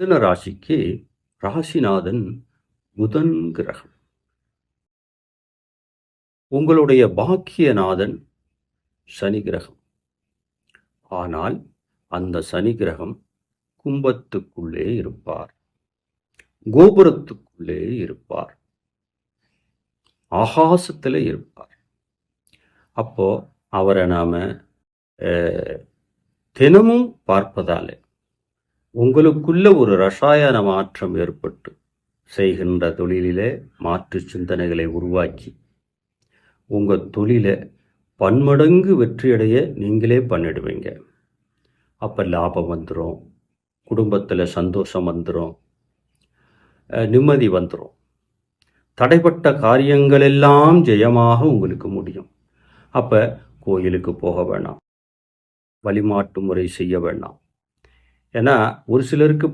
மிதுன ராசிக்கு ராசிநாதன் புதன் கிரகம். உங்களுடைய பாக்கியநாதன் சனி கிரகம். ஆனால் அந்த சனி கிரகம் கும்பத்துக்குள்ளே இருப்பார், கோபுரத்துக்குள்ளே இருப்பார், ஆகாசத்தில் இருப்பார். அப்போ அவரை நாம தினமும் பார்ப்பதாலே உங்களுக்குள்ள ஒரு ரசாயன மாற்றம் ஏற்பட்டு செய்கின்ற தொழிலிலே மாற்று சிந்தனைகளை உருவாக்கி உங்கள் தொழிலை பன்மடங்கு வெற்றியடைய நீங்களே பண்ணிடுவீங்க. அப்போ லாபம் வந்துடும், குடும்பத்தில் சந்தோஷம் வந்துடும், நிம்மதி வந்துடும். தடைப்பட்ட காரியங்கள் எல்லாம் ஜெயமாக உங்களுக்கு முடியும். அப்போ கோயிலுக்கு போக வேணாம், வழிமாட்டு முறை செய்ய வேண்டாம். ஏன்னா ஒரு சிலருக்கு